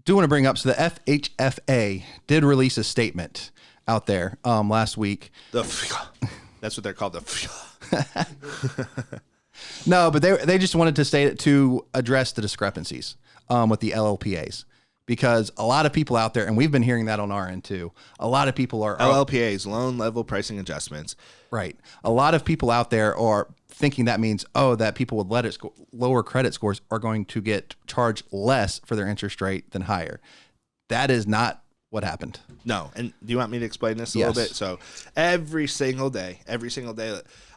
do want to bring up, so the FHFA did release a statement out there last week. That's what they're called. No, but they just wanted to state it to address the discrepancies with the LLPAs, because a lot of people out there, and we've been hearing that on our end too, a lot of people are LLPAs, loan level pricing adjustments. Right. A lot of people out there are thinking that means, that people with lower credit scores are going to get charged less for their interest rate than higher. That is not what happened. No. And do you want me to explain this a little bit? So every single day,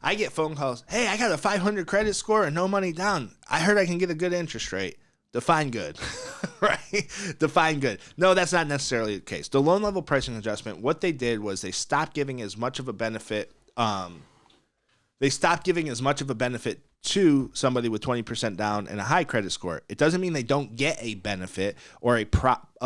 I get phone calls. Hey, I got a 500 credit score and no money down. I heard I can get a good interest rate. Define good, right? Define good. No, that's not necessarily the case. The loan level pricing adjustment, what they did was they stopped giving as much of a benefit. They stopped giving as much of a benefit to somebody with 20% down and a high credit score. It doesn't mean they don't get a benefit or a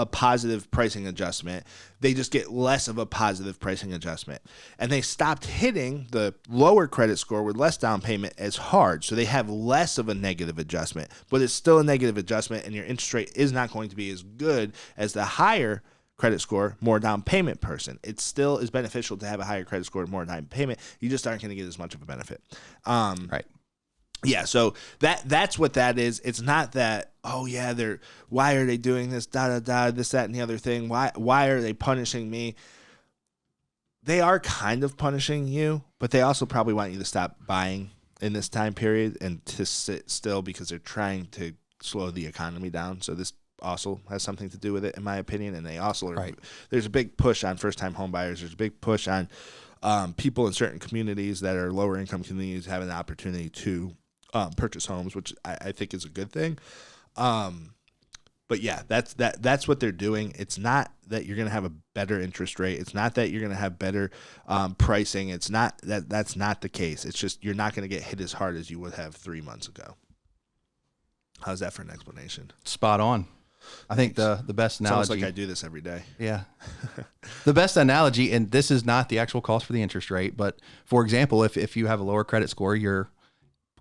positive pricing adjustment. They just get less of a positive pricing adjustment. And they stopped hitting the lower credit score with less down payment as hard. So they have less of a negative adjustment, but it's still a negative adjustment, and your interest rate is not going to be as good as the higher credit score, more down payment person. It still is beneficial to have a higher credit score, more down payment. You just aren't going to get as much of a benefit. Right. Yeah, so that's what that is. It's not that, why are they doing this, this, that, and the other thing? Why are they punishing me? They are kind of punishing you, but they also probably want you to stop buying in this time period and to sit still, because they're trying to slow the economy down. So this also has something to do with it, in my opinion. And they also are, there's a big push on first-time home buyers. There's a big push on people in certain communities that are lower income communities having the opportunity to purchase homes, which I think is a good thing. But yeah, that's what they're doing. It's not that you're going to have a better interest rate. It's not that you're going to have better pricing. It's not that's not the case. It's just you're not going to get hit as hard as you would have 3 months ago. How's that for an explanation? Spot on. I think the best analogy. Sounds like I do this every day. Yeah. The best analogy, and this is not the actual cost for the interest rate, but for example, if you have a lower credit score, your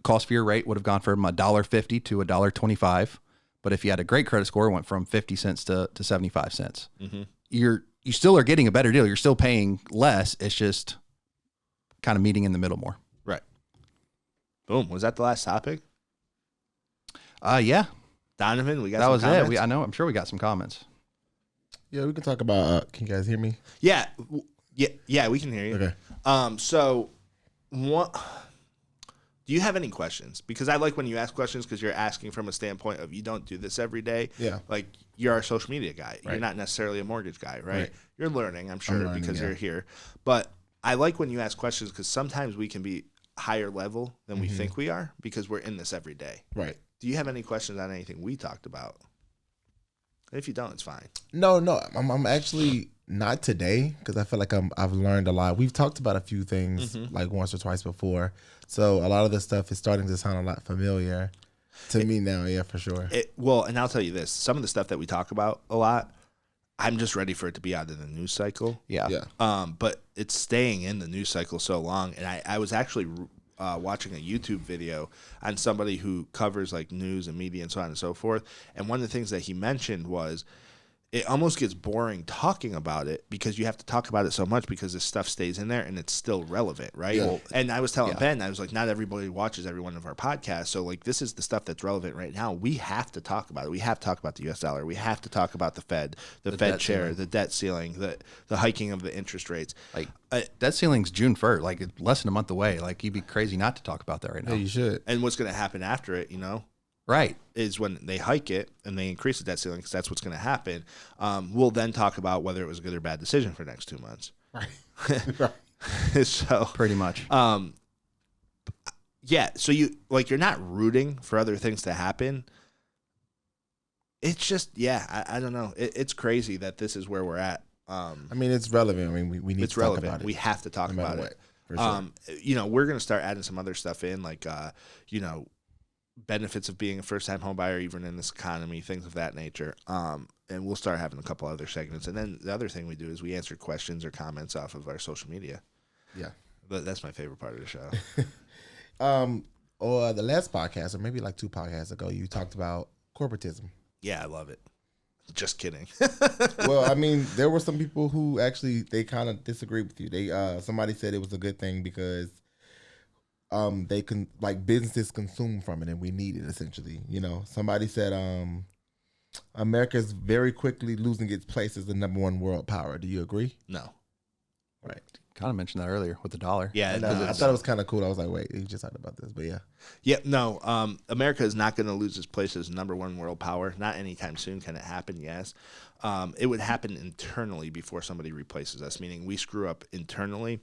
cost for your rate would have gone from $1.50 to $1.25. But if you had a great credit score, it went from 50 cents to 75 cents. Mm-hmm. You still are getting a better deal. You're still paying less. It's just kind of meeting in the middle more. Right. Boom. Was that the last topic? Yeah. Donovan, we got that some was comments? it. I know. I'm sure we got some comments. Yeah, we can talk about. Can you guys hear me? Yeah, we can hear you. Okay. So, what? Do you have any questions? Because I like when you ask questions, because you're asking from a standpoint of you don't do this every day. Yeah. Like you're our social media guy. Right. You're not necessarily a mortgage guy, right? You're learning, I'm sure, because yeah. you're here. But I like when you ask questions, because sometimes we can be higher level than we think we are, because we're in this every day. Right. Do you have any questions on anything we talked about? If you don't, it's fine. No. I'm actually not today, because I feel like I've learned a lot. We've talked about a few things like once or twice before, so a lot of this stuff is starting to sound a lot familiar to me now. Yeah, for sure. Well, and I'll tell you this: some of the stuff that we talk about a lot, I'm just ready for it to be out of the news cycle. Yeah. But it's staying in the news cycle so long, and I was actually watching a YouTube video on somebody who covers like news and media and so on and so forth. And one of the things that he mentioned was it almost gets boring talking about it, because you have to talk about it so much because this stuff stays in there and it's still relevant, right? Yeah. And I was telling Ben, I was like, not everybody watches every one of our podcasts. So like, this is the stuff that's relevant right now. We have to talk about it. We have to talk about the US dollar. We have to talk about the Fed, the Fed chair, ceiling. The debt ceiling, the hiking of the interest rates. Like debt ceiling's June 1st, like less than a month away. Like you'd be crazy not to talk about that right now. Yeah, you should. And what's going to happen after it, right, is when they hike it and they increase the debt ceiling, because that's what's going to happen. We'll then talk about whether it was a good or bad decision for the next 2 months. Right. So pretty much. Yeah. So you're not rooting for other things to happen. It's just, I don't know. It's crazy that this is where we're at. I mean, it's relevant. I mean, we need to talk about it. We have to talk about it. For sure. We're going to start adding some other stuff in, like, benefits of being a first-time home buyer, even in this economy, things of that nature. And we'll start having a couple other segments. And then the other thing we do is we answer questions or comments off of our social media. Yeah. But that's my favorite part of the show. Or the last podcast, or maybe like 2 podcasts ago, you talked about corporatism. Yeah, I love it. Just kidding. Well, I mean, there were some people who actually they kind of disagree with you. They somebody said it was a good thing because they can like businesses consume from it and we need it essentially. You know, somebody said America is very quickly losing its place as the number one world power. Do you agree? No. Right. Kind of mentioned that earlier with the dollar. Yeah, And, I thought it was kind of cool. I was like, wait, he just talked about this, but yeah. Yeah, no. America is not going to lose its place as number one world power. Not anytime soon. Can it happen? Yes. It would happen internally before somebody replaces us, meaning we screw up internally.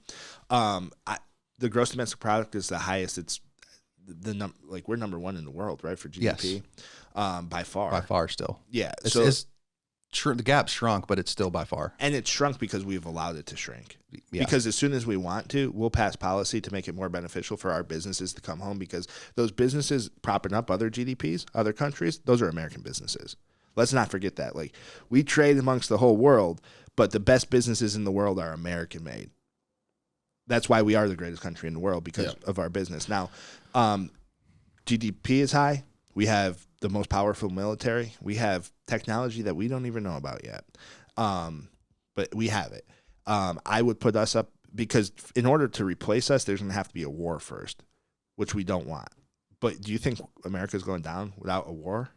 The gross domestic product is the highest. It's we're number one in the world, right, for GDP, by far. By far, still. Yeah. The gap's shrunk, but it's still by far. And it's shrunk because we've allowed it to shrink. Yes. Because as soon as we want to, we'll pass policy to make it more beneficial for our businesses to come home, because those businesses propping up other GDPs, other countries, those are American businesses. Let's not forget that. Like, we trade amongst the whole world, but the best businesses in the world are American made. That's why we are the greatest country in the world, because of our business. Now, GDP is high. We have the most powerful military. We have technology that we don't even know about yet. But we have it. I would put us up, because in order to replace us, there's going to have to be a war first, which we don't want. But do you think America's going down without a war?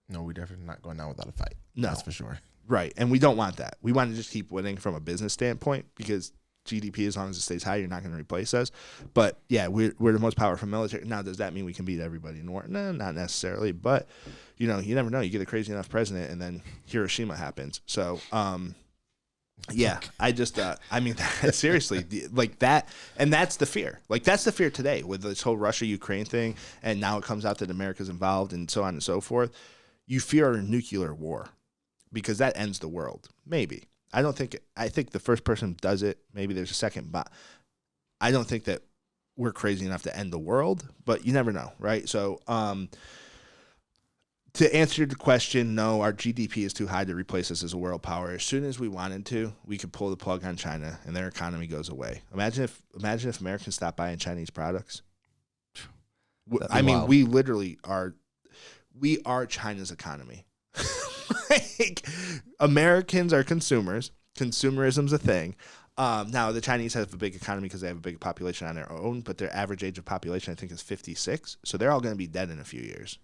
No, we're definitely not going down without a fight. No. That's for sure. Right. And we don't want that. We want to just keep winning from a business standpoint, because GDP, as long as it stays high, you're not going to replace us. But yeah, we're the most powerful military. Now, does that mean we can beat everybody in war? No, not necessarily. But, you know, you never know. You get a crazy enough president, and then Hiroshima happens. So, yeah, I just, seriously, like that. And that's the fear. Like, that's the fear today with this whole Russia-Ukraine thing. And now it comes out that America's involved and so on and so forth. You fear a nuclear war, because that ends the world. Maybe. I think the first person does it. Maybe there's a second, but I don't think that we're crazy enough to end the world, but you never know, right? So, to answer the question, no, our GDP is too high to replace us as a world power. As soon as we wanted to, we could pull the plug on China and their economy goes away. Imagine if Americans stopped buying Chinese products. I mean, wild. We are China's economy. Like, Americans are consumers. Consumerism's a thing. Now, the Chinese have a big economy because they have a big population on their own, but their average age of population, I think, is 56. So they're all going to be dead in a few years.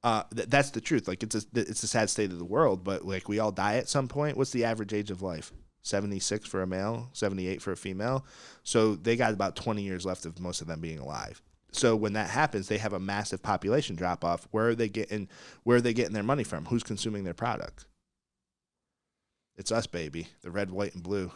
That's the truth. Like, it's a sad state of the world, but like, we all die at some point. What's the average age of life? 76 for a male, 78 for a female. So they got about 20 years left of most of them being alive. So when that happens, they have a massive population drop off. Where are they getting their money from? Who's consuming their product? It's us, baby. The red, white, and blue.